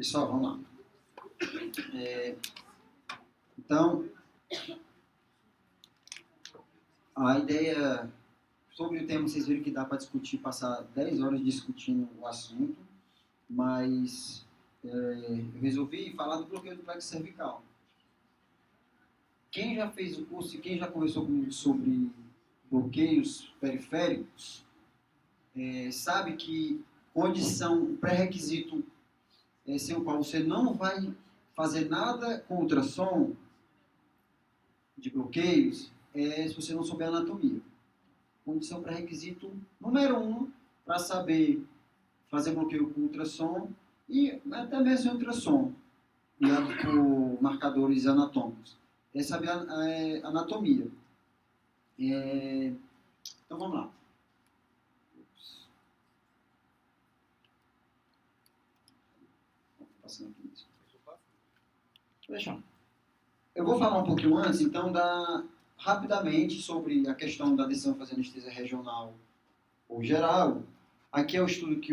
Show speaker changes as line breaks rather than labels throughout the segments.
Pessoal, vamos lá. Então, a ideia sobre o tema, vocês viram que dá para discutir, passar 10 horas discutindo o assunto, mas eu resolvi falar do bloqueio do plexo cervical. Quem já fez o curso e quem já conversou comigo sobre bloqueios periféricos, sabe que condição, pré-requisito sem o qual você não vai fazer nada com ultrassom de bloqueios se você não souber anatomia. Condição pré-requisito número 1 para saber fazer bloqueio com ultrassom e até mesmo sem ultrassom, guiado por marcadores anatômicos. É saber a anatomia. Então vamos lá. Passando aqui mesmo. Deixa. Eu vou falar um pouquinho antes, então, rapidamente sobre a questão da decisão de fazer anestesia regional ou geral. Aqui é o estudo que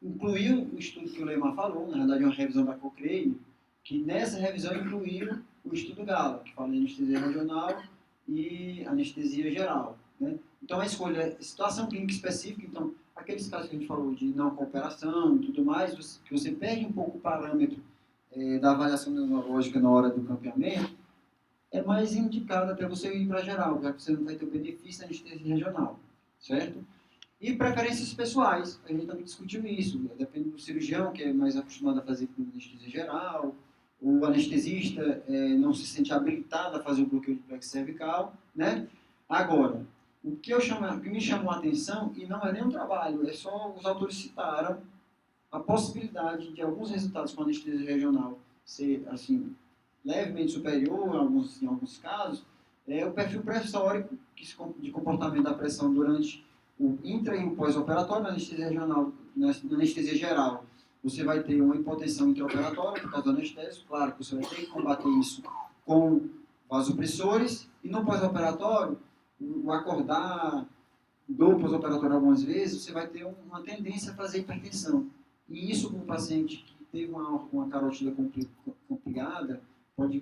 incluiu o estudo que o Lemar falou, na verdade é uma revisão da Cochrane, que nessa revisão incluiu o estudo Gala, que fala de anestesia regional e anestesia geral, né? Então a escolha é situação clínica específica, então aqueles casos que a gente falou de não cooperação e tudo mais, que você perde um pouco o parâmetro da avaliação neurológica na hora do campeamento, é mais indicado até você ir para geral, já que você não vai ter o benefício da anestesia regional, certo? E preferências pessoais, a gente também discutiu isso, depende do cirurgião, que é mais acostumado a fazer com anestesia geral, o anestesista não se sente habilitado a fazer o bloqueio de plexo cervical, né? Agora, o que me chamou a atenção, e não é nem um trabalho, é só os autores citaram a possibilidade de alguns resultados com anestesia regional ser, assim, levemente superior em alguns casos, é o perfil pressórico de comportamento da pressão durante o intra e o pós-operatório na anestesia regional, na anestesia geral. Você vai ter uma hipotensão intraoperatória por causa do anestésico, claro que você vai ter que combater isso com vasopressores, e no pós-operatório, o acordar, do pós-operatório algumas vezes, você vai ter uma tendência a fazer hipertensão. E isso com um paciente que teve uma carótida complicada, pode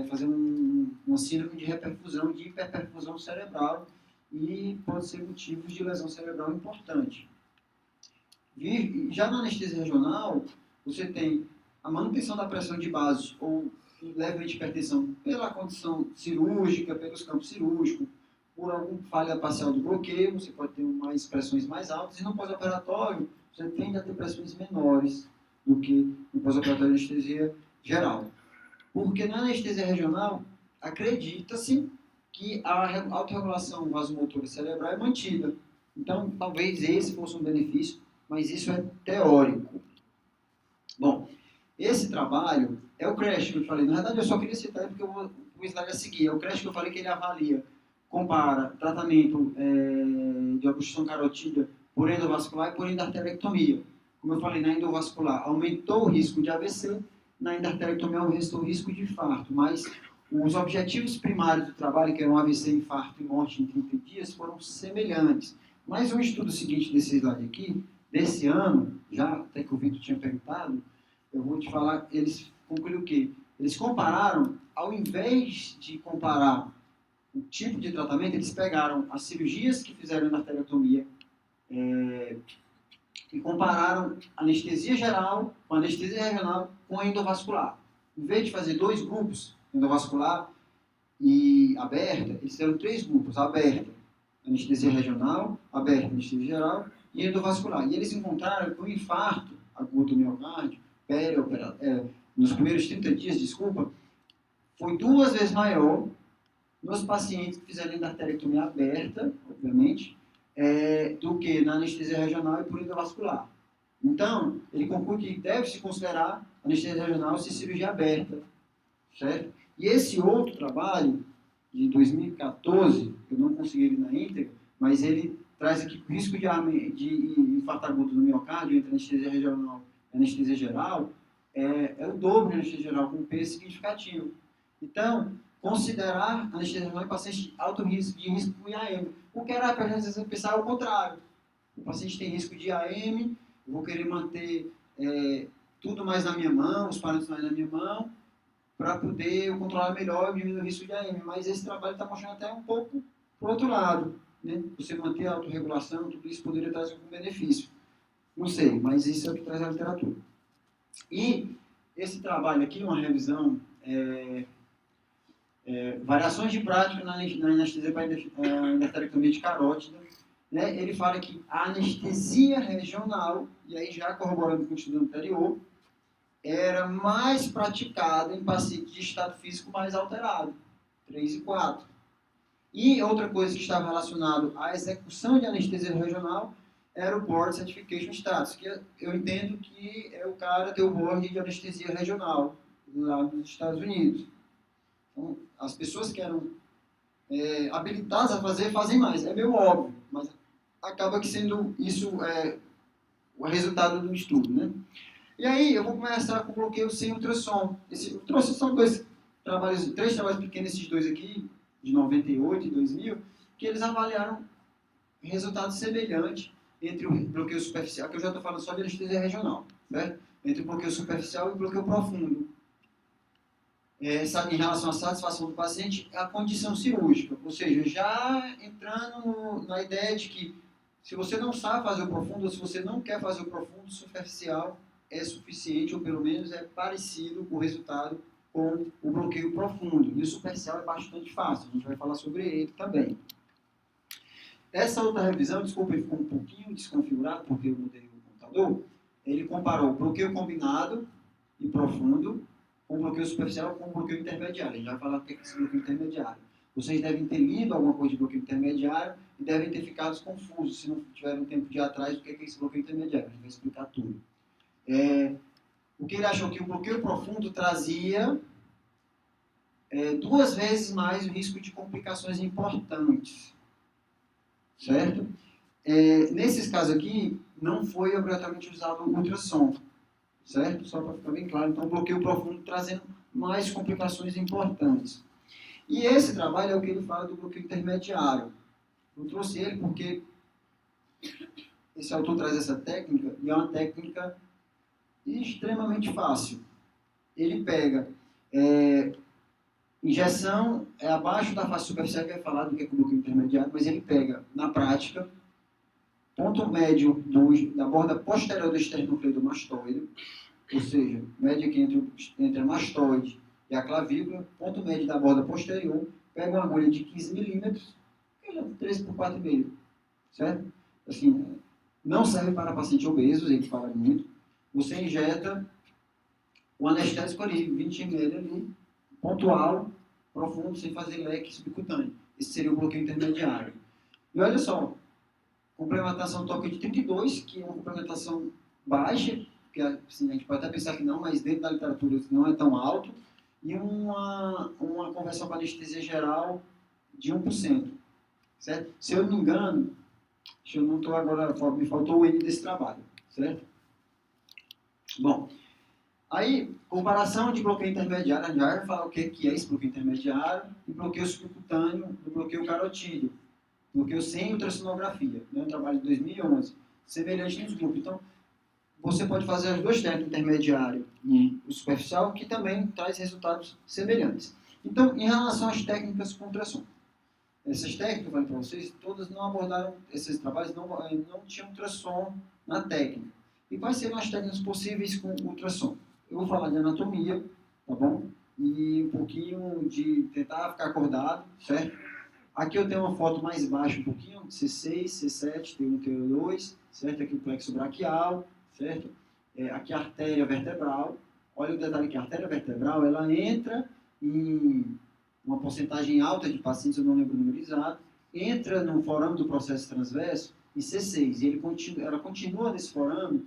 fazer uma síndrome de reperfusão, de hiperperfusão cerebral, e pode ser motivo de lesão cerebral importante. Já na anestesia regional, você tem a manutenção da pressão de base ou levemente hipertensão pela condição cirúrgica, pelos campos cirúrgicos, por alguma falha parcial do bloqueio, você pode ter pressões mais altas, e no pós-operatório, você tende a ter pressões menores do que no pós-operatório de anestesia geral. Porque na anestesia regional, acredita-se que a autorregulação vasomotora cerebral é mantida. Então, talvez esse fosse um benefício, mas isso é teórico. Bom, esse trabalho é o CRASH que eu falei. Na verdade, eu só queria citar porque o slide a seguir. É o CRASH que eu falei que ele avalia, compara tratamento de obstrução carotídea por endovascular e por endarterectomia. Como eu falei, na endovascular aumentou o risco de AVC, na endarterectomia aumentou o risco de infarto, mas os objetivos primários do trabalho, que eram AVC, infarto e morte em 30 dias, foram semelhantes. Mas o estudo seguinte desse slide aqui, desse ano, já até que o Vitor tinha perguntado, eu vou te falar, eles concluíram o quê? Eles compararam, ao invés de comparar o tipo de tratamento, eles pegaram as cirurgias que fizeram na arteriotomia e compararam anestesia geral com anestesia regional com a endovascular. Em vez de fazer 2 grupos, endovascular e aberta, eles fizeram 3 grupos, aberta, anestesia regional, aberta, anestesia geral e endovascular. E eles encontraram que o infarto agudo do miocárdio, nos primeiros 30 dias, foi 2 vezes maior nos pacientes que fizeram endarterectomia aberta, obviamente, do que na anestesia regional e por endovascular. Então, ele conclui que deve-se considerar anestesia regional se cirurgia aberta, certo? E esse outro trabalho, de 2014, eu não consegui ele na íntegra, mas ele traz aqui o risco de infarto agudo do miocárdio entre anestesia regional e anestesia geral, é o dobro de anestesia geral, com um peso significativo. Então, considerar anestesia regional em pacientes de alto risco, de risco com IAM. O que era, às vezes, pensar ao contrário. O paciente tem risco de IAM, eu vou querer manter tudo mais na minha mão, os parâmetros mais na minha mão, para poder eu controlar melhor e diminuir o risco de AM. Mas esse trabalho está mostrando até um pouco para o outro lado, né? Você manter a autorregulação, tudo isso poderia trazer algum benefício. Não sei, mas isso é o que traz a literatura. E esse trabalho aqui, uma revisão, variações de prática na anestesia para endarterectomia de carótida, né? Ele fala que a anestesia regional, e aí já corroborando com o estudo anterior, era mais praticada em pacientes de estado físico mais alterado, 3 e 4. E outra coisa que estava relacionada à execução de anestesia regional era o Board Certification Status, que eu entendo que é o cara ter o board de anestesia regional lá nos Estados Unidos. Então, as pessoas que eram habilitadas a fazer, fazem mais. É meio óbvio, mas acaba que sendo isso o resultado do estudo, né? E aí, eu vou começar com o bloqueio sem ultrassom. Eu trouxe só três trabalhos pequenos, esses dois aqui, de 98 e 2000, que eles avaliaram resultados semelhantes entre o bloqueio superficial, que eu já estou falando só de anestesia regional, certo? Entre o bloqueio superficial e o bloqueio profundo. Em relação à satisfação do paciente, a condição cirúrgica, ou seja, já entrando na ideia de que se você não sabe fazer o profundo, ou se você não quer fazer o profundo, o superficial é suficiente, ou pelo menos é parecido com o resultado com o bloqueio profundo. E o superficial é bastante fácil, a gente vai falar sobre ele também. Essa outra revisão, desculpa, ele ficou um pouquinho desconfigurado, porque eu mudei o computador. Ele comparou bloqueio combinado e profundo com bloqueio superficial com bloqueio intermediário. A gente vai falar o que é esse bloqueio intermediário. Vocês devem ter lido alguma coisa de bloqueio intermediário e devem ter ficado confusos, se não tiveram tempo de ir atrás, do que é esse bloqueio intermediário. A gente vai explicar tudo. O que ele achou que o bloqueio profundo trazia 2 vezes mais o risco de complicações importantes. Certo? Nesses casos aqui, não foi obrigatoriamente usado o ultrassom. Certo? Só para ficar bem claro. Então, o bloqueio profundo trazendo mais complicações importantes. E esse trabalho é o que ele fala do bloqueio intermediário. Eu trouxe ele porque esse autor traz essa técnica, e é uma técnica extremamente fácil. Ele pega injeção abaixo da face superficial, que vai falar do que é o bloqueio intermediário, mas ele pega, na prática, ponto médio da borda posterior do esternocleidomastoide, ou seja, média aqui entre a mastoide e a clavícula, ponto médio da borda posterior, pega uma agulha de 15 milímetros, 13 por 4,5, certo? Assim, não serve para pacientes obesos, ele fala muito. Você injeta o anestésico ali, 20 ml ali, pontual, profundo, sem fazer leque subcutâneo. Esse seria o bloqueio intermediário. E olha só, complementação toque de 32, que é uma complementação baixa, que assim, a gente pode até pensar que não, mas dentro da literatura não é tão alto, e uma conversão para anestesia geral de 1%. Certo? Se eu não me engano, eu não estou agora, me faltou o N desse trabalho. Certo? Bom, aí, comparação de bloqueio intermediário, a gente vai falar o que é esse bloqueio intermediário, e bloqueio subcutâneo do bloqueio carotídeo, bloqueio sem ultrassonografia, né? Um trabalho de 2011, semelhante nos grupos. Então, você pode fazer as duas técnicas, intermediário e o superficial, que também traz resultados semelhantes. Então, em relação às técnicas com ultrassom, essas técnicas, eu falei para vocês, todas não abordaram, esses trabalhos não tinham ultrassom na técnica. E quais seriam as técnicas possíveis com ultrassom? Eu vou falar de anatomia, tá bom? E um pouquinho de tentar ficar acordado, certo? Aqui eu tenho uma foto mais baixa um pouquinho, C6, C7, T1, T2, certo? Aqui o plexo braquial, certo? Aqui a artéria vertebral. Olha o detalhe aqui, a artéria vertebral, ela entra em uma porcentagem alta de pacientes, eu não lembro o número exato, entra no forame do processo transverso em C6, e ela continua nesse forame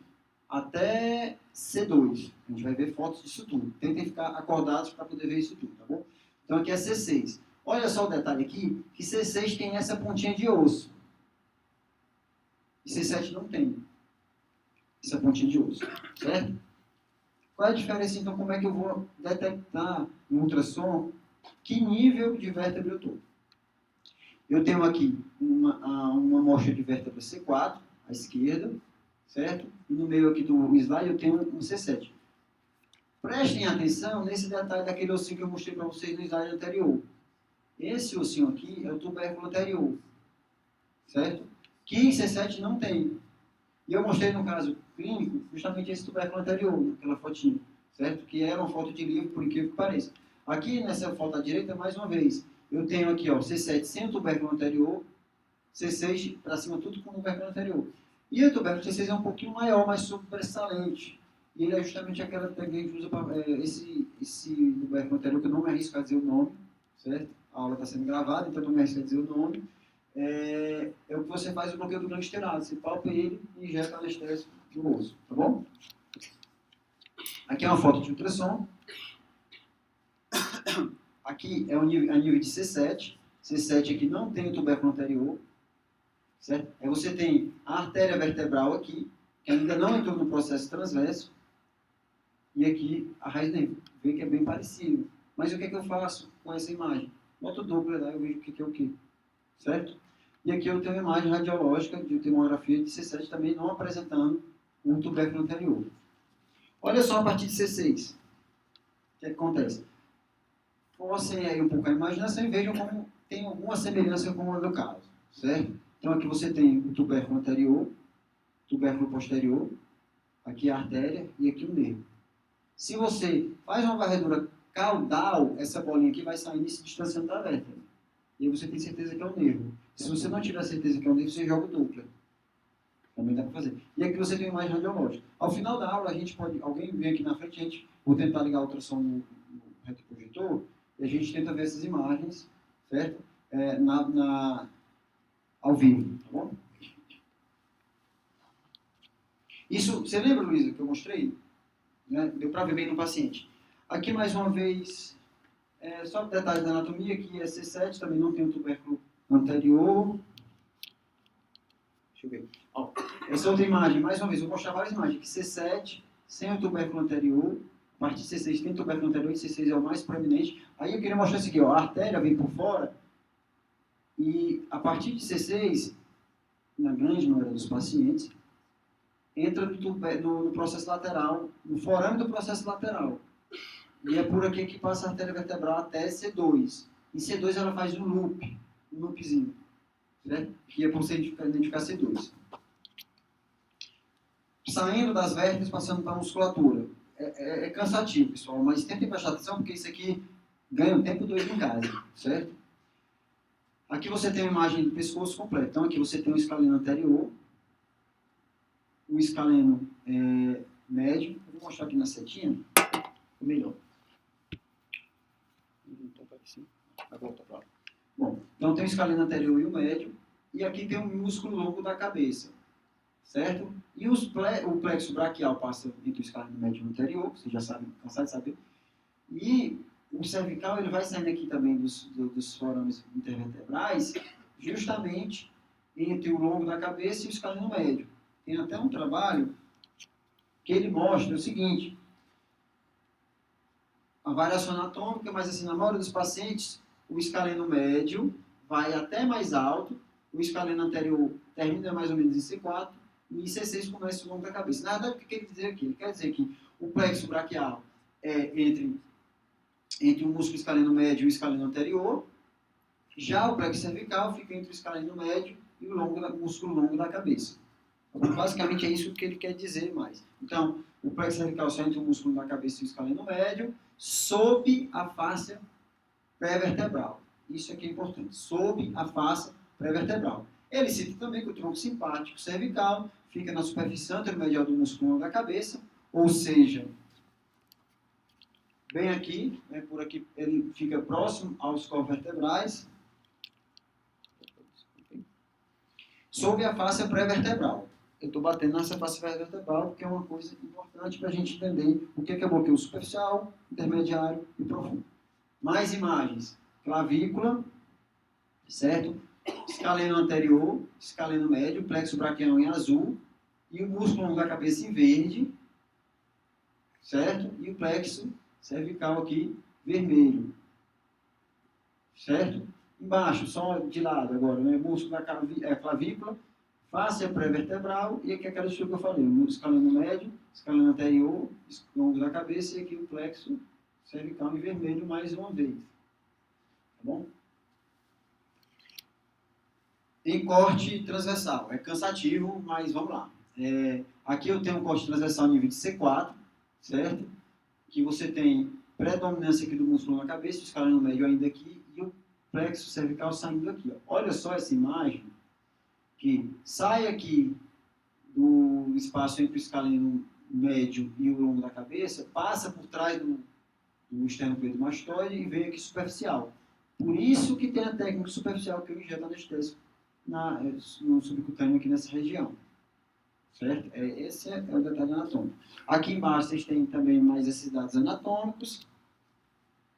até C2. A gente vai ver fotos disso tudo. Tentem ficar acordados para poder ver isso tudo, tá bom? Então aqui é C6. Olha só o detalhe aqui, que C6 tem essa pontinha de osso. E C7 não tem essa pontinha de osso, certo? Qual é a diferença, então, como é que eu vou detectar no ultrassom que nível de vértebra eu estou? Eu tenho aqui uma amostra de vértebra C4, à esquerda, certo? E no meio aqui do slide eu tenho um C7. Prestem atenção nesse detalhe daquele ossinho que eu mostrei para vocês no slide anterior. Esse ossinho aqui é o tubérculo anterior, certo? Que em C7 não tem. E eu mostrei no caso clínico justamente esse tubérculo anterior, naquela fotinha, certo? Que era uma foto de livro, por incrível que pareça. Aqui nessa foto à direita, mais uma vez, eu tenho aqui, ó, C7 sem o tubérculo anterior, C6 para cima tudo com o tubérculo anterior. E o tubérculo C6 é um pouquinho maior, mais sobressalente. E ele é justamente aquela que a gente usa para esse tubérculo anterior, que eu não me arrisco a dizer o nome, certo? A aula está sendo gravada, então eu não me arrisco a dizer o nome. É o que você faz o bloqueio do glândula esteroide. Você palpa ele e injeta anestésico no osso, tá bom? Aqui é uma foto de ultrassom. Aqui é a nível de C7. C7 aqui não tem o tubérculo anterior, certo? Aí você tem a artéria vertebral aqui, que ainda não entrou no processo transverso, e aqui a raiz nervo. Vê que é bem parecido. Mas o que é que eu faço com essa imagem? Boto dupla, né? Eu vejo o que é o que, certo? E aqui eu tenho uma imagem radiológica de tomografia de C7 também não apresentando um tubérculo anterior. Olha só a partir de C6. O que acontece? Forcem aí um pouco a imaginação e vejam como tem alguma semelhança com o do caso, certo? Então aqui você tem o tubérculo anterior, tubérculo posterior, aqui a artéria e aqui o nervo. Se você faz uma varredura caudal, essa bolinha aqui vai saindo e se distanciando da vértebra. E aí você tem certeza que é o nervo. Se você não tiver certeza que é o nervo, você joga o dupla. Também dá para fazer. E aqui você tem uma imagem radiológica. Ao final da aula, a gente pode, alguém vem aqui na frente, a gente, vou tentar ligar a ultrassom no retroprojetor, e a gente tenta ver essas imagens, certo? Ao vivo, tá bom? Isso, você lembra, Luísa, que eu mostrei? Né? Deu para ver bem no paciente. Aqui, mais uma vez, só detalhes da anatomia, aqui é C7, também não tem o tubérculo anterior. Deixa eu ver. Ó, essa outra imagem, mais uma vez, eu vou mostrar várias imagens. Aqui C7, sem o tubérculo anterior. A partir de C6 tem tubérculo anterior e C6 é o mais proeminente. Aí eu queria mostrar isso aqui, ó. A artéria vem por fora e a partir de C6, na grande maioria dos pacientes, entra no processo lateral, no forame do processo lateral. E é por aqui que passa a artéria vertebral até C2. Em C2 ela faz um loopzinho, certo? Que é por você identificar C2. Saindo das vértebras, passando para a musculatura. É cansativo, pessoal, mas tentem prestar atenção, porque isso aqui ganha um tempo doido em casa, certo? Aqui você tem a imagem do pescoço completo. Então aqui você tem o escaleno anterior, o escaleno médio. Eu vou mostrar aqui na setinha, o melhor. Vai voltar para lá. Bom, então tem o escaleno anterior e o médio, e aqui tem o músculo longo da cabeça, certo? E o plexo braquial passa entre o escaleno médio e o anterior, vocês já sabem, cansaram de saber. E o cervical ele vai saindo aqui também dos forames intervertebrais, justamente entre o longo da cabeça e o escaleno médio. Tem até um trabalho que ele mostra o seguinte: a variação anatômica, mas assim, na maioria dos pacientes, o escaleno médio vai até mais alto, o escaleno anterior termina mais ou menos em C4, e em C6 começa o longo da cabeça. Na verdade, o que ele quer dizer aqui? Ele quer dizer que o plexo braquial é entre o músculo escaleno médio e o escaleno anterior, já o plexo cervical fica entre o escaleno médio e o músculo longo da cabeça. Então, basicamente é isso que ele quer dizer mais. Então, o plexo cervical só entre o músculo da cabeça e o escaleno médio, sob a fáscia pré-vertebral. Isso aqui é importante, sob a fáscia pré-vertebral. Ele cita também que o tronco simpático cervical fica na superfície anteromedial do músculo da cabeça, ou seja, bem aqui, né, por aqui ele fica próximo aos corpos vertebrais, sob a fáscia pré-vertebral. Eu estou batendo nessa face vertebral porque é uma coisa importante para a gente entender o que é bloqueio superficial, intermediário e profundo. Mais imagens. Clavícula, certo? Escaleno anterior, escaleno médio, plexo braquial em azul e o músculo longo da cabeça em verde, certo? E o plexo cervical aqui vermelho, certo? Embaixo, só de lado agora, né? Músculo da clavícula, Fáscia pré-vertebral e aqui aquela estrutura que eu falei, o escaleno médio, escaleno anterior, longo da cabeça e aqui o plexo cervical em vermelho mais uma vez. Tá bom? Em corte transversal. É cansativo, mas vamos lá. Aqui eu tenho um corte transversal nível de C4, certo? Que você tem predominância aqui do músculo na cabeça, o escaleno médio ainda aqui e o plexo cervical saindo aqui. Ó. Olha só essa imagem que sai aqui do espaço entre o escaleno médio e o longo da cabeça, passa por trás do esternocleidomastoide e vem aqui superficial. Por isso que tem a técnica superficial que eu injeto anestésico no subcutâneo aqui nessa região. Certo? Esse é o detalhe anatômico. Aqui embaixo vocês têm também mais esses dados anatômicos.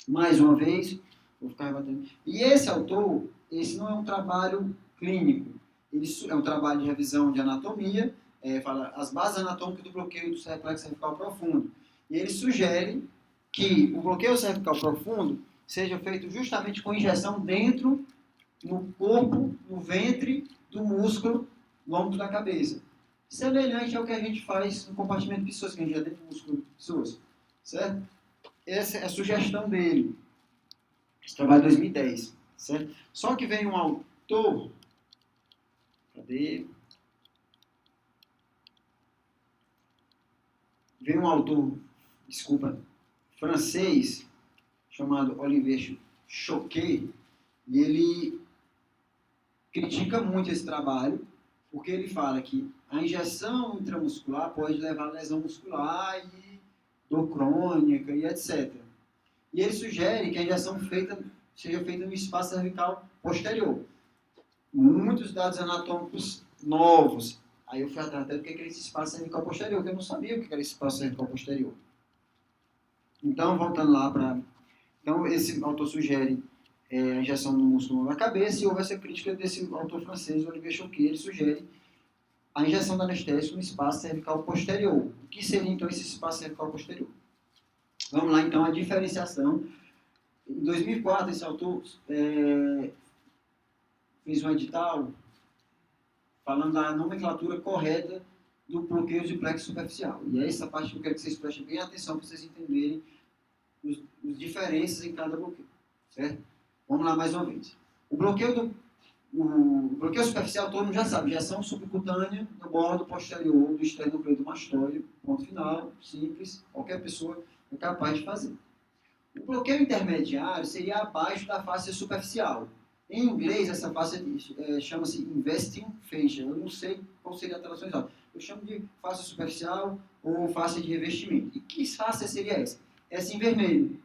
Mais uma vez, vou ficar rebatendo. E esse autor, esse não é um trabalho clínico. Ele é um trabalho de revisão de anatomia, fala as bases anatômicas do bloqueio do reflexo cervical profundo. E ele sugere que o bloqueio cervical profundo seja feito justamente com injeção dentro, no corpo, no ventre do músculo lombo da cabeça. Semelhante ao que a gente faz no compartimento pessoas, que a gente já dentro do músculo de pessoas. Certo? Essa é a sugestão dele. Esse trabalho é de 2010. Certo? Só que vem um autor. Cadê? Vem um autor, desculpa, francês, chamado Olivier Choquet, e ele critica muito esse trabalho, porque ele fala que a injeção intramuscular pode levar a lesão muscular e dor crônica e etc. E ele sugere que a injeção seja feita no espaço cervical posterior. Muitos dados anatômicos novos. Aí eu fui atrás do que era esse espaço cervical posterior, porque eu não sabia o que era esse espaço cervical posterior. Então, voltando lá para... Então, esse autor sugere a injeção no músculo na cabeça, e houve essa crítica desse autor francês, Olivier Choquet, ele sugere a injeção do anestésico no espaço cervical posterior. O que seria, então, esse espaço cervical posterior? Vamos lá, então, a diferenciação. Em 2004, esse autor fez um edital falando da nomenclatura correta do bloqueio de plexo superficial. E é essa parte que eu quero que vocês prestem bem atenção para vocês entenderem as diferenças em cada bloqueio. Certo? Vamos lá mais uma vez. O bloqueio superficial, todo mundo já sabe, injeção subcutânea no bordo posterior do esternocleidomastoide, ponto final, simples, qualquer pessoa é capaz de fazer. O bloqueio intermediário seria abaixo da face superficial. Em inglês, essa face chama-se investing fascia. Eu não sei qual seria a tradução exata. Eu chamo de face superficial ou face de revestimento. E que face seria essa? Essa em vermelho,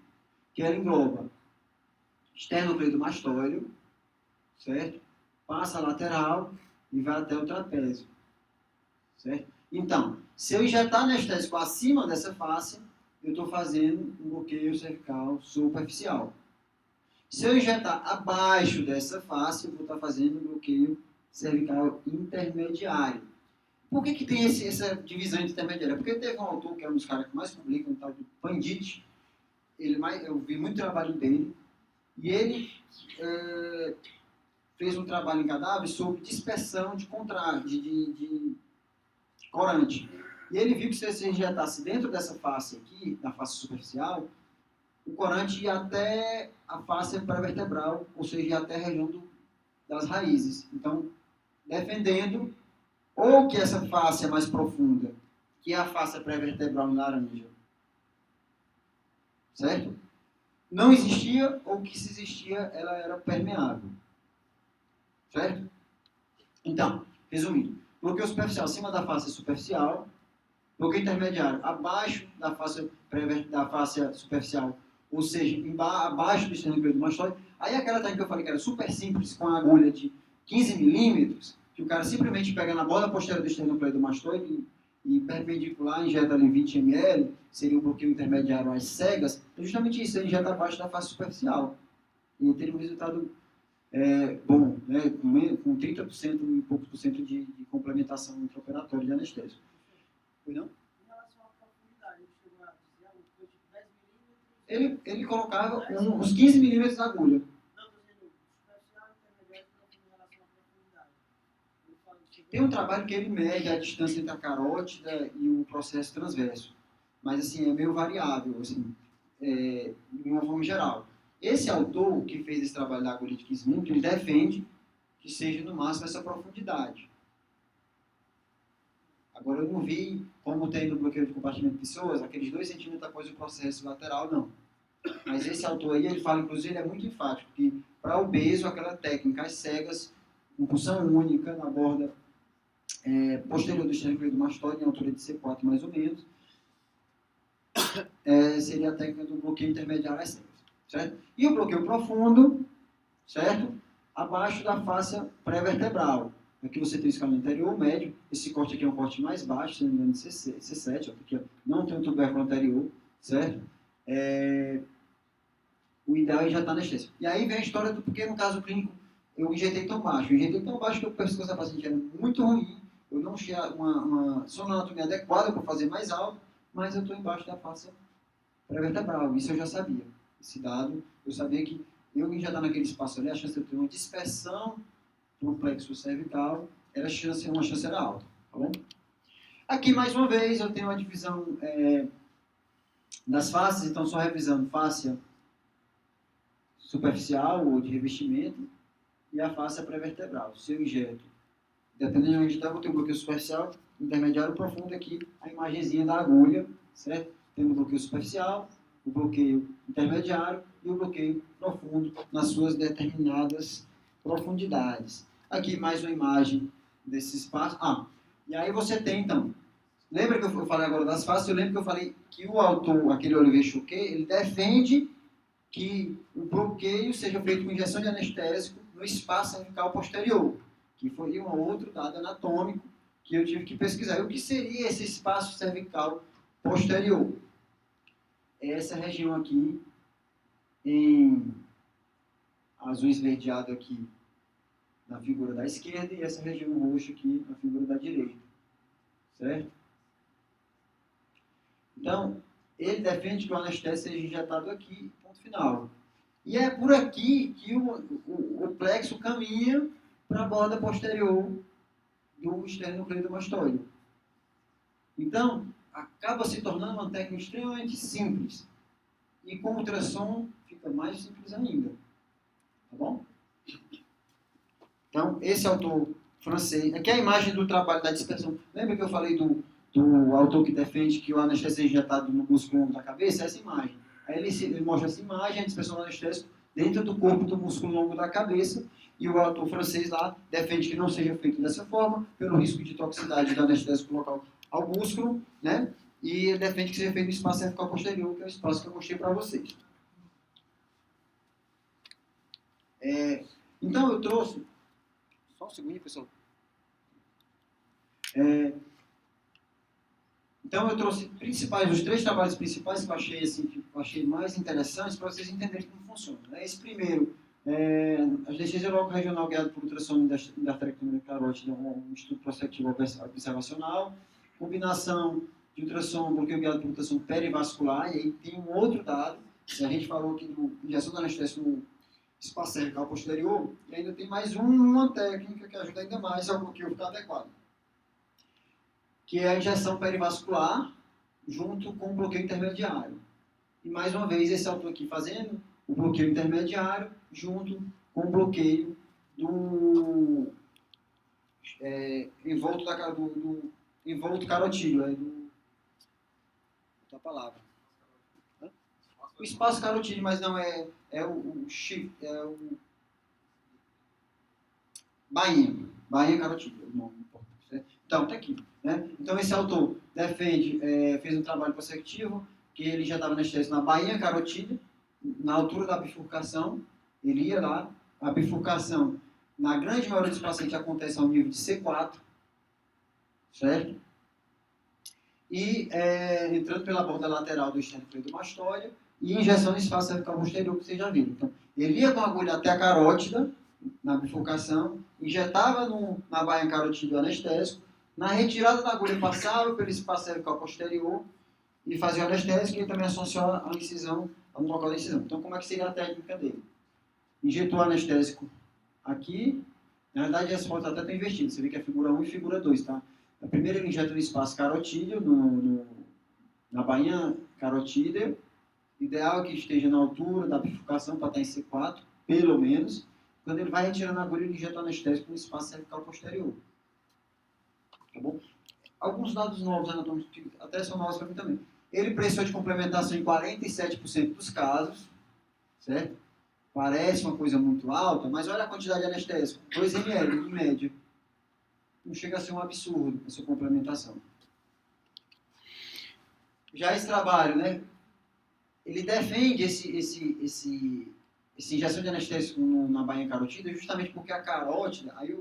que ela engloba esternocleidomastóide, certo? Passa a lateral e vai até o trapézio. Certo? Então, se eu injetar anestésico acima dessa face, eu estou fazendo um bloqueio cervical superficial. Se eu injetar abaixo dessa face, eu vou estar fazendo um bloqueio cervical intermediário. Por que tem essa divisão intermediária? Porque teve um autor, que é um dos caras que mais publica, um tal de Pandit, eu vi muito trabalho dele, e ele fez um trabalho em cadáveres sobre dispersão de corante. E ele viu que se você injetasse dentro dessa face aqui, na face superficial, o corante ia até a face pré-vertebral, ou seja, ia até a região das raízes. Então, defendendo ou que essa face é mais profunda, que é a face pré-vertebral em laranja. Certo? Não existia, ou que se existia, ela era permeável. Certo? Então, resumindo, bloqueio superficial acima da face superficial, bloqueio intermediário abaixo da face superficial, ou seja, abaixo do esternocleidomastoide. Aí aquela técnica que eu falei que era super simples, com a agulha de 15 milímetros, que o cara simplesmente pega na borda posterior do esternocleidomastoide e perpendicular, injeta ali 20 ml, seria o bloqueio intermediário às cegas, é justamente isso, ele injeta abaixo da face superficial. E teria um resultado bom, né, com 30% e poucos por cento de complementação intraoperatória de anestésico. Foi não? Em relação à profundidade, ele chegou a dizer algo, foi tipo 10 milímetros? Ele colocava uns 15 milímetros na agulha. Não, estou dizendo, superficial e intermediário em relação à profundidade. Tem um trabalho que ele mede a distância entre a carótida e o processo transverso, mas assim, é meio variável, assim, de uma forma geral. Esse autor que fez esse trabalho da agulha de 15 minutos, ele defende que seja no máximo essa profundidade. Agora, eu não vi, como tem no bloqueio de compartimento de pessoas, aqueles 2 centímetros após o processo lateral, não. Mas esse autor aí, ele fala, inclusive, ele é muito enfático, que para obeso, aquela técnica, as cegas, com punção única na borda posterior do esternocleido do mastóide, em altura de C4 mais ou menos, seria a técnica do bloqueio intermediário às cegas, certo? E o bloqueio profundo, certo? Abaixo da face pré-vertebral. Aqui você tem o escalão anterior, médio. Esse corte aqui é um corte mais baixo, se não me engano, C7. Aqui, ó, não tem um tubérculo anterior, certo? O ideal é injetar anestesia. E aí vem a história do porquê, no caso clínico, eu injetei tão baixo. Eu injetei tão baixo que o pescoço da paciente era muito ruim. Eu não tinha uma sonoanatomia adequada para fazer mais alto, mas eu estou embaixo da face pré-vertebral. Isso eu já sabia. Esse dado, eu sabia que eu injetar naquele espaço ali, a chance de eu ter uma dispersão no plexo cervical, uma chance era alta, tá bom? Aqui, mais uma vez, eu tenho uma divisão das faces, então só revisando face superficial ou de revestimento e a face pré-vertebral. Se eu injeto, dependendo de onde está, eu vou ter um bloqueio superficial, intermediário profundo aqui, a imagenzinha da agulha, certo? Temos o bloqueio superficial, o bloqueio intermediário e o bloqueio profundo nas suas determinadas profundidades. Aqui mais uma imagem desse espaço. E aí você tem, então, lembra que eu falei agora das faces? Eu lembro que eu falei que o autor, aquele Olivier Chouquet, ele defende que o bloqueio seja feito com injeção de anestésico no espaço cervical posterior, que foi um outro dado anatômico que eu tive que pesquisar. E o que seria esse espaço cervical posterior? Essa região aqui, em azul esverdeado aqui, na figura da esquerda, e essa região roxa aqui, na figura da direita. Certo? Então, ele defende que o anestésico seja injetado aqui, ponto final. E é por aqui que o plexo caminha para a borda posterior do esternocleidomastoide. Então, acaba se tornando uma técnica extremamente simples. E com ultrassom fica mais simples ainda. Tá bom? Então, esse autor francês... Aqui é a imagem do trabalho da dispersão. Lembra que eu falei do autor que defende que o anestésico é injetado no músculo da cabeça? Essa imagem. Aí ele mostra essa imagem, a dispersão do anestésico dentro do corpo do músculo longo da cabeça, e o autor francês lá defende que não seja feito dessa forma, pelo risco de toxicidade do anestésico local ao músculo, né? E ele defende que seja feito no espaço cervical posterior, que é o espaço que eu mostrei para vocês. Então eu trouxe... Só um segundinho, pessoal. Então eu trouxe os 3 trabalhos principais que eu achei, assim, que eu achei mais interessantes para vocês entenderem como funciona. Né? Esse primeiro, anestesia local regional guiada por ultrassom da esterectomia carótida, um estudo prospectivo observacional, combinação de ultrassom, bloqueio guiado por ultrassom perivascular, e aí tem um outro dado, que a gente falou aqui do injeção do anestésico no espaço cervical posterior, e ainda tem mais uma técnica que ajuda ainda mais ao bloqueio ficar adequado, que é a injeção perivascular junto com o bloqueio intermediário. E mais uma vez, esse autor aqui fazendo o bloqueio intermediário junto com o bloqueio do envolto carotídeo, outra palavra. O espaço carotídeo, mas não é o bainha carotídeo, o nome importante. Então, tá aqui. Né? Então, esse autor defende, fez um trabalho prospectivo, que ele já estava anestésico na bainha carotídea, na altura da bifurcação, ele ia lá, a bifurcação, na grande maioria dos pacientes, acontece ao nível de C4, certo? E entrando pela borda lateral do esternocleidomastoide e injeção no espaço cervical posterior, que vocês já viram. Então, ele ia com a agulha até a carótida, na bifurcação, injetava na bainha carotídea o anestésico, na retirada da agulha passava pelo espaço cervical posterior e fazia o anestésico, e ele também associou a incisão, no local da incisão. Então, como é que seria a técnica dele? Injetou o anestésico aqui, Na verdade, as fotos até estão invertidas. Você vê que é figura 1 e figura 2, tá? A primeira ele injeta no espaço carotídeo, na bainha carotídea. Ideal é que esteja na altura da bifurcação para estar em C4, pelo menos. Quando ele vai retirando a agulha, ele injeta o anestésico no espaço cervical posterior. Tá bom? Alguns dados novos anatômicos, que até são novos para mim também. Ele precisou de complementação em 47% dos casos, certo? Parece uma coisa muito alta, mas olha a quantidade de anestésico, 2 ml em média. Não chega a ser um absurdo essa complementação. Já esse trabalho, né? Ele defende essa injeção de anestésico na bainha carotídea justamente porque a carótida, aí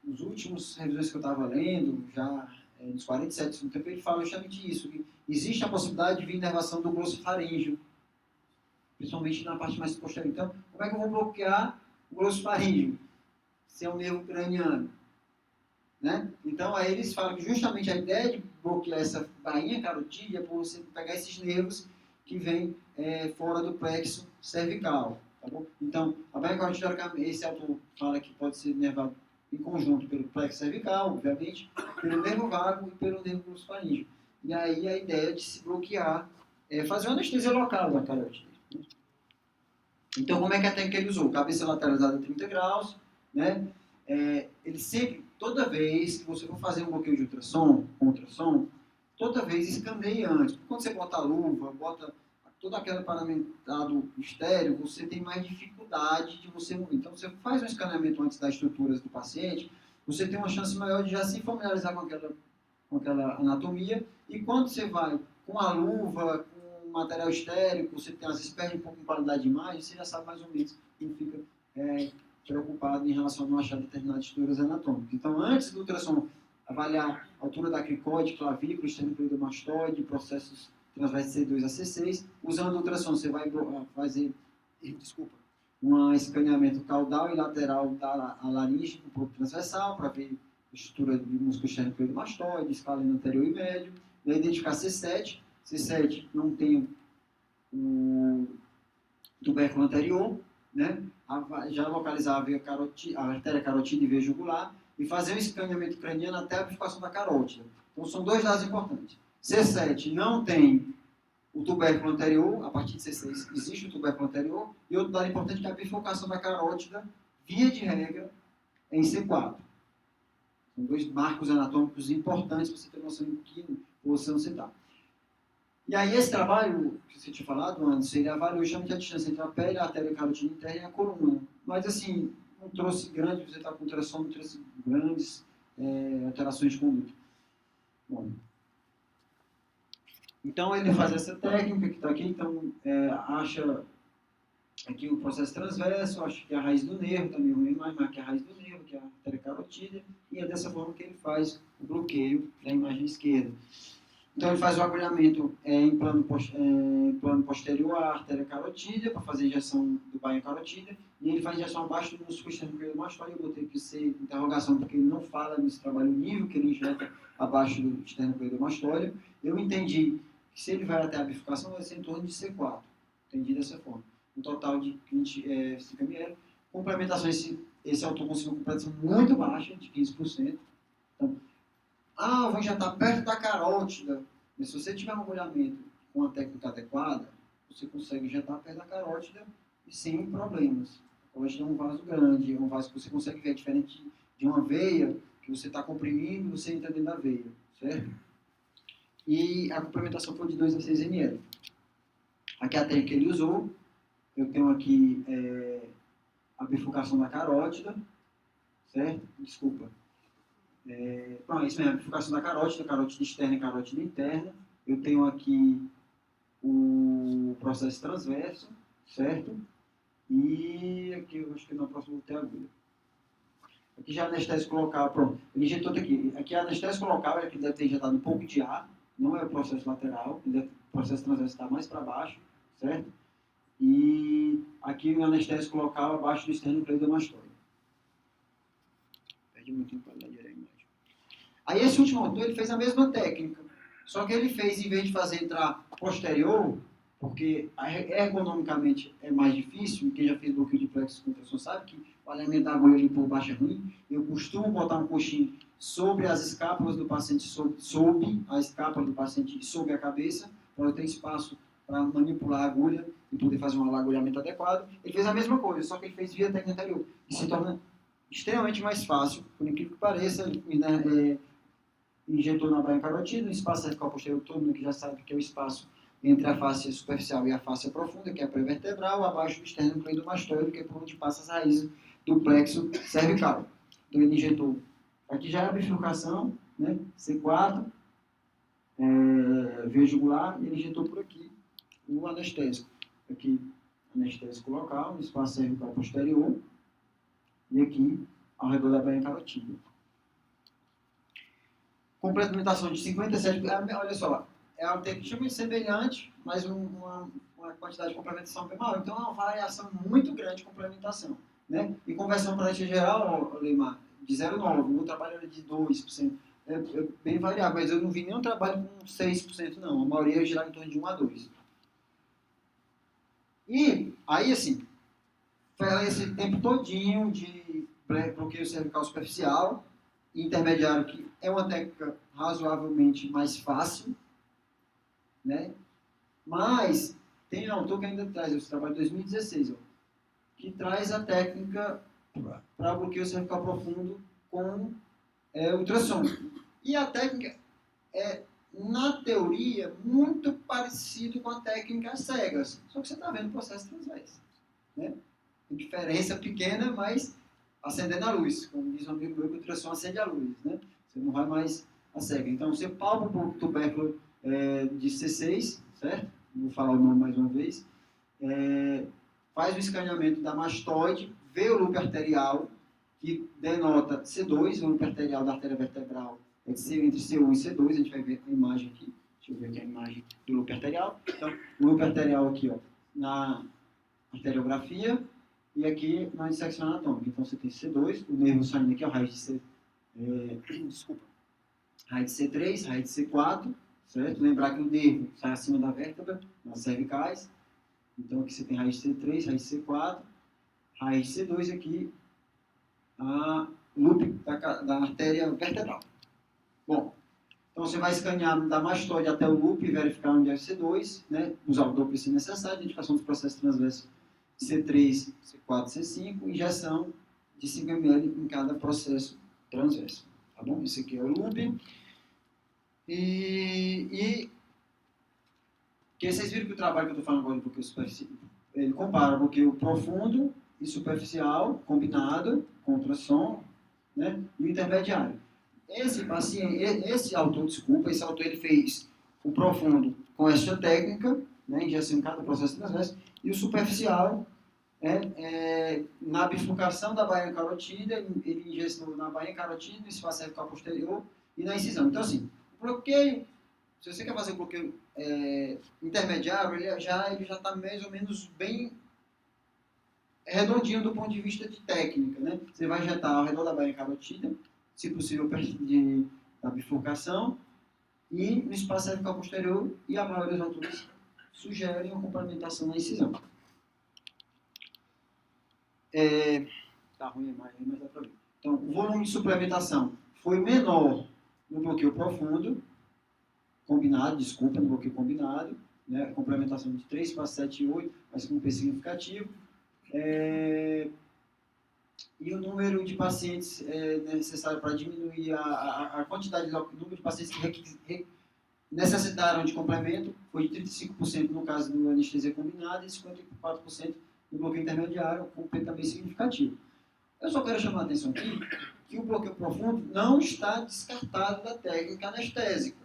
os últimos revisões que eu estava lendo, já nos 47 do tempo, ele fala justamente isso, que existe a possibilidade de vir inervação do glossofaríngeo, principalmente na parte mais posterior. Então, como é que eu vou bloquear o glossofaríngeo? Se é um nervo craniano. Né? Então, aí eles falam que justamente a ideia de bloquear essa bainha carotídea é por você pegar esses nervos que vêm fora do plexo cervical. Tá bom? Então, a bainha carotídea, esse autor fala que pode ser nervado em conjunto pelo plexo cervical, obviamente, pelo nervo vago e pelo nervo glossofaríngeo. E aí a ideia de se bloquear é fazer uma anestesia local da carótida. Então, como é que a técnica ele usou? Cabeça lateralizada a 30 graus, né? Ele sempre, toda vez que você for fazer um bloqueio de ultrassom, toda vez escaneie antes. Quando você bota a luva, bota todo aquele paramentado estéreo, você tem mais dificuldade de você... Então, você faz um escaneamento antes das estruturas do paciente, você tem uma chance maior de já se familiarizar com aquela anatomia, e quando você vai com a luva, com material estéreo, você tem, às vezes perde um pouco de qualidade de imagem, você já sabe mais ou menos, não fica preocupado em relação a não achar determinadas estruturas anatômicas. Então, antes do ultrassom, avaliar a altura da cricóide, clavícula, esternocleidomastoide, processos transversos C2 a C6. Usando o ultrassom, você vai fazer um escaneamento caudal e lateral da laringe com ponto transversal, para ver a estrutura de músculo esternocleidomastoide, escaleno anterior e médio. Vai identificar C7. C7 não tem o tubérculo anterior, né? Já localizar a artéria carotídea e veia jugular e fazer um escaneamento craniano até a bifurcação da carótida. Então, são dois dados importantes. C7 não tem o tubérculo anterior, a partir de C6 existe o tubérculo anterior, e outro dado importante é que a bifurcação da carótida, via de regra, é em C4. São dois marcos anatômicos importantes para você ter noção de que posição você está. E aí esse trabalho, que você tinha falado antes, ele avaliou justamente a distância entre a pele, a artéria carotídea interna e a coluna. Mas assim, não trouxe grandes, você está com ultrassom, não trouxe grandes alterações de conduta. Bom, então ele faz essa técnica que está aqui, então acha aqui o processo transverso, acha que é a raiz do nervo, também ruim, mas que é a raiz do nervo, que é a artéria carotídea, e é dessa forma que ele faz o bloqueio da imagem esquerda. Então, ele faz o agulhamento em plano posterior à artéria carotídea, para fazer a injeção do bainha carotídea, e ele faz a injeção abaixo do músculo esternocleidomastoide. Eu botei que ser interrogação, porque ele não fala nesse trabalho o nível que ele injeta abaixo do esternocleidomastoide. Eu entendi que se ele vai até a bifurcação, vai ser em torno de C4. Entendi dessa forma. Um total de 25 ml. Complementação, esse autor conseguiu uma complementação muito baixa, de 15%. Então, eu vou injetar perto da carótida. Mas se você tiver um agulhamento com a técnica adequada, você consegue injetar perto da carótida e sem problemas. A carótida é um vaso grande, é um vaso que você consegue ver, diferente de uma veia, que você está comprimindo e você entra dentro da veia, certo? E a complementação foi de 2 a 6 ml. Aqui a técnica que ele usou, eu tenho aqui a bifurcação da carótida, certo? Desculpa. Isso mesmo, a bifurcação da carótida externa e carótida interna. Eu tenho aqui o processo transverso, certo? E aqui eu acho que na próxima vou ter a agulha. Aqui já anestésico local, pronto. Ele injetou aqui. Aqui a anestésico local, ele deve ter injetado um pouco de ar, não é o processo lateral, o processo transverso está mais para baixo, certo? E aqui o anestésico local abaixo do esternocleidomastoide. Perde muito em qualidade da imagem. Aí esse último autor, ele fez a mesma técnica, só que ele fez, em vez de fazer entrar posterior, porque ergonomicamente é mais difícil, quem já fez bloqueio de plexo com ultrassom sabe que o alinhamento da agulha ali por baixo é ruim. Eu costumo botar um coxinho sobre as escápulas do paciente, sob a escápula do paciente e sobre a cabeça, para eu ter espaço para manipular a agulha e poder fazer um agulhamento adequado. Ele fez a mesma coisa, só que ele fez via técnica anterior. E se torna extremamente mais fácil, por incrível que pareça, né, injetou na bainha carotídea, no espaço cervical posterior, todo mundo que já sabe que é o espaço entre a face superficial e a face profunda, que é a pré-vertebral, abaixo do esternocleidomastoide, que é por onde passa as raízes do plexo cervical. Então ele injetou, aqui já é a bifurcação, né, C4, veia jugular, e ele injetou por aqui o anestésico. Aqui, anestésico local, no espaço cervical posterior, e aqui, ao redor da bainha carotídea. Complementação de 57, olha só, é um termo extremamente semelhante, mas uma quantidade de complementação bem maior. Então é uma variação muito grande de complementação. Né? E conversão para a geral, Leimar, de 0,9, o trabalho era de 2%. É bem variável, mas eu não vi nenhum trabalho com 6%, não. A maioria girava em torno de 1 a 2. E aí, assim, foi esse tempo todinho de bloqueio cervical superficial, intermediário, que é uma técnica razoavelmente mais fácil, né? Mas tem um autor que ainda traz, esse trabalho de 2016, ó, que traz a técnica para bloqueio cervical profundo com ultrassom. E a técnica é, na teoria, muito parecido com a técnica às cegas, só que você está vendo o processo transverso, né? Diferença pequena, mas acendendo a luz, como diz um amigo meu, que o ultrassom acende a luz, né? Você não vai mais a cega. Então, você palpa o tubérculo de C6, certo? Vou falar o nome mais uma vez. Faz o escaneamento da mastoide, vê o loop arterial, que denota C2, o loop arterial da artéria vertebral é entre C1 e C2, a gente vai ver a imagem aqui. Deixa eu ver aqui a imagem do loop arterial. Então, o loop arterial aqui, ó, na arteriografia, e aqui na dissecção anatômica. Então você tem C2, o nervo saindo aqui, ó, raiz de C, raiz de C3, raiz de C4, certo? Lembrar que o nervo sai acima da vértebra, nas cervicais. Então aqui você tem raiz de C3, raiz de C4, raiz de C2 aqui, a loop da artéria vertebral. Bom, então você vai escanear da mastoide até o loop e verificar onde é o C2, né? Usar o Doppler se necessário, identificação dos processos transversos C3, C4, C5, injeção de 5 ml em cada processo transverso. Tá bom? Esse aqui é o loop. Que vocês viram que o trabalho que eu estou falando agora de bloqueio superficial, ele compara o bloqueio profundo e superficial, combinado com ultrassom, né? E o intermediário. Esse autor ele fez o profundo com essa técnica, né? Injeção em cada processo transverso, e o superficial na bifurcação da bainha carotídea, ele injetou na bainha carotídea, no espaço cervical posterior e na incisão. Então, assim, o bloqueio, se você quer fazer um bloqueio intermediário, ele já está mais ou menos bem redondinho do ponto de vista de técnica, né? Você vai injetar ao redor da bainha carotídea, se possível perto da bifurcação, e no espaço cervical posterior, e a maioria dos autores sugerem uma complementação na incisão. Tá ruim a imagem, mas dá para ver. Então, o volume de suplementação foi menor no bloqueio profundo, no bloqueio combinado, né? Complementação de 3 para 7 e 8, mas com um P significativo. E o número de pacientes necessário para diminuir a quantidade, o número de pacientes que necessitaram de complemento foi de 35% no caso do anestesia combinada e 54% no bloqueio intermediário, com um P também significativo. Eu só quero chamar a atenção aqui que o bloqueio profundo não está descartado da técnica anestésica,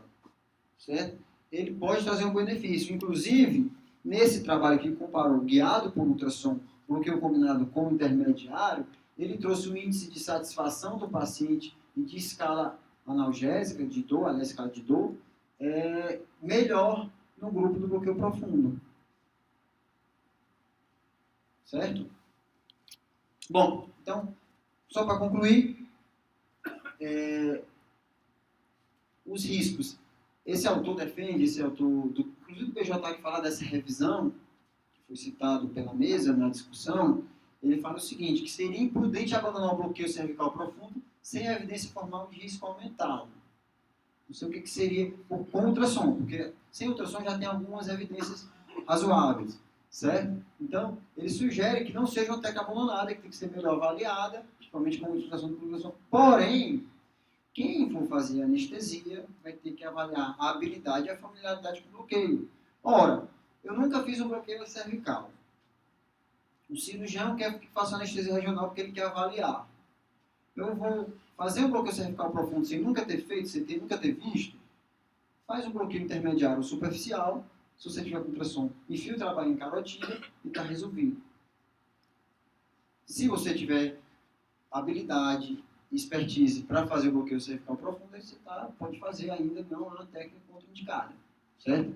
certo? Ele pode trazer um benefício. Inclusive, nesse trabalho que comparou guiado por ultrassom, bloqueio combinado com intermediário, ele trouxe um índice de satisfação do paciente e de escala analgésica, de dor, aliás, escala de dor, melhor no grupo do bloqueio profundo. Certo? Bom, então, só para concluir, os riscos. Esse autor defende, inclusive o BJ que fala dessa revisão, que foi citado pela mesa na discussão, ele fala o seguinte, que seria imprudente abandonar o bloqueio cervical profundo sem a evidência formal de risco aumentado. Não sei o que seria com ultrassom, porque sem ultrassom já tem algumas evidências razoáveis, certo? Então, ele sugere que não seja uma técnica abandonada, que tem que ser melhor avaliada, principalmente com ultrassom de ultrassom. Porém, quem for fazer anestesia vai ter que avaliar a habilidade e a familiaridade com o bloqueio. Ora, eu nunca fiz um bloqueio cervical. O cirurgião quer que faça anestesia regional porque ele quer avaliar. Eu vou fazer um bloqueio cervical profundo sem nunca ter feito, sem nunca ter visto. Faz um bloqueio intermediário ou superficial. Se você tiver com ultrassom, enfia o trabalho em carotídea e está resolvido. Se você tiver habilidade, expertise para fazer o bloqueio cervical profundo, você pode fazer ainda, não é uma técnica contraindicada. Certo?